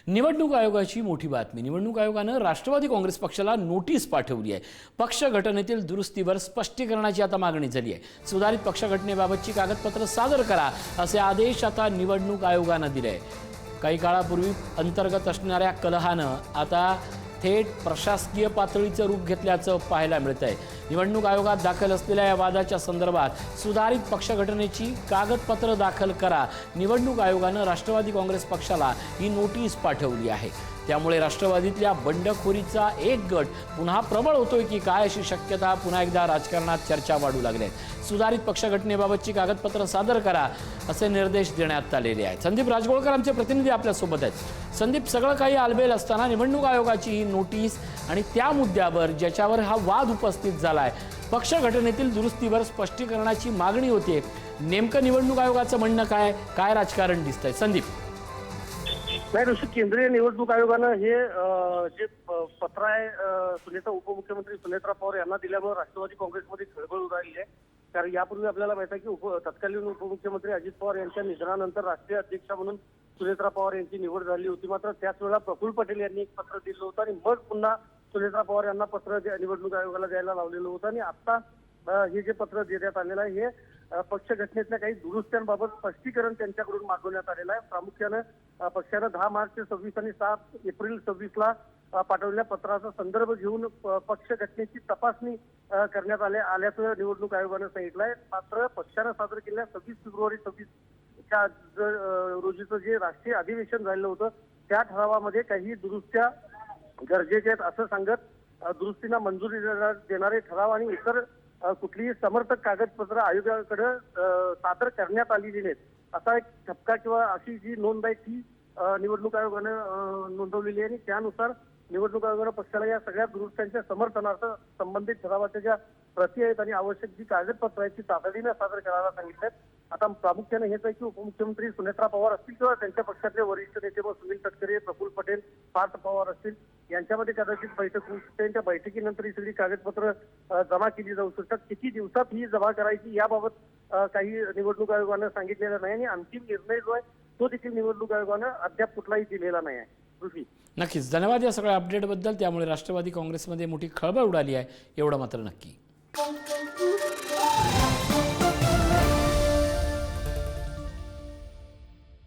निवडणूक आयोगाची मोठी बातमी। निवडणूक आयोगानं राष्ट्रवादी काँग्रेस पक्षाला नोटीस पाठवली आहे। पक्ष घटनेतील दुरुस्तीवर स्पष्टीकरणाची आता मागणी झाली आहे। सुधारित पक्ष घटनेबाबतची कागदपत्र सादर करा असे आदेश आता निवडणूक आयोगानं दिले आहे। काही काळापूर्वी अंतर्गत असणाऱ्या कलहानं आता थेट प्रशासकीय पातळीचं रूप घेतल्याचं पाहायला मिळत आहे। निवडणूक आयोगात दाखल असलेल्या या वादाच्या संदर्भात सुधारित पक्ष घटनेची कागदपत्र दाखल करा। निवडणूक आयोगानं राष्ट्रवादी काँग्रेस पक्षाला ही नोटीस पाठवली आहे। त्यामुळे राष्ट्रवादीतल्या बंडखोरीचा एक गट पुन्हा प्रबळ होतोय की काय अशी शक्यता पुन्हा एकदा राजकारणात चर्चा वाढू लागली आहे। सुधारित पक्ष घटनेबाबतची कागदपत्र सादर करा असे निर्देश देण्यात आलेले आहेत। संदीप राजगोळकर आमचे प्रतिनिधी आपल्या सोबत आहेत। संदीप, सगळं काही आलबेल असताना निवडणूक आयोगाची ही नोटीस आणि त्या मुद्द्यावर ज्याच्यावर हा वाद उपस्थित झालाय, पक्ष घटनेतील दुरुस्तीवर स्पष्टीकरणाची मागणी होते, नेमकं निवडणूक आयोगाचं म्हणणं काय काय राजकारण दिसतंय? संदीप, नाही ऋषी, केंद्रीय निवडणूक आयोगानं हे जे पत्र आहे उपमुख्यमंत्री सुनेत्रा पवार यांना दिल्यामुळे राष्ट्रवादी काँग्रेसमध्ये खळबळ उडाली आहे। कारण यापूर्वी आपल्याला माहिती आहे की तत्कालीन उपमुख्यमंत्री अजित पवार यांच्या निधनानंतर राष्ट्रीय अध्यक्षा म्हणून सुनेत्रा पवार यांची निवड झाली होती। मात्र त्याच वेळेला प्रफुल्ल पटेल यांनी एक पत्र दिलं होतं आणि मग पुन्हा सुनेत्रा पवार यांना पत्र निवडणूक आयोगाला द्यायला लावलेलं होतं आणि आता हे जे पत्र देण्यात आलेलं आहे हे पक्ष घटनेतल्या काही दुरुस्त्यांबाबत स्पष्टीकरण त्यांच्याकडून मागवण्यात आलेलं आहे। प्रामुख्यानं पक्षानं 10 मार्च 26 आणि 7 एप्रिल 26ला पाठवलेल्या पत्राचा संदर्भ घेऊन पक्ष घटनेची तपासणी करण्यात आल्याचं निवडणूक आयोगानं सांगितलं आहे। मात्र पक्षानं सादर केलेल्या 26 फेब्रुवारी 26 रोजीचं जे राष्ट्रीय अधिवेशन झालेलं होतं त्या ठरावामध्ये काही दुरुस्त्या गरजेच्या आहेत असं सांगत दुरुस्तीला मंजुरी देणारे ठराव आणि इतर कुठलीही समर्थक कागदपत्र आयोगाकडे सादर करण्यात आलेली नाहीत असा एक ठपका किंवा अशी जी नोंद आहे ती निवडणूक आयोगानं नोंदवलेली आहे आणि त्यानुसार निवडणूक आयोगानं पक्षाला या सगळ्या दुरुस्त्यांच्या समर्थनार्थ संबंधित ठरावाच्या ज्या प्रती आहेत आणि आवश्यक जी कागदपत्र आहेत ती तातडीनं सादर करायला सांगितलं आहे। आता प्रामुख्याने हेच आहे की उपमुख्यमंत्री सुनेत्रा पवार असतील किंवा त्यांच्या पक्षातले वरिष्ठ नेते मग सुनील तटकरे, प्रफुल्ल पटेल, पार्थ पवार असतील यांच्यामध्ये कदाचित बैठक होऊ शकते। त्यांच्या बैठकीनंतर ही सगळी कागदपत्र जमा केली जाऊ शकतात। किती दिवसात ही जमा करायची याबाबत काही निवडणूक आयोगानं सांगितलेलं नाही आणि अंतिम निर्णय जो आहे तो देखील निवडणूक आयोगानं अद्याप कुठलाही दिलेला नाही आहे। ऋषी, नक्कीच धन्यवाद या सगळ्या अपडेटबद्दल। त्यामुळे राष्ट्रवादी काँग्रेसमध्ये मोठी खळबळ उडाली आहे एवढं मात्र नक्की।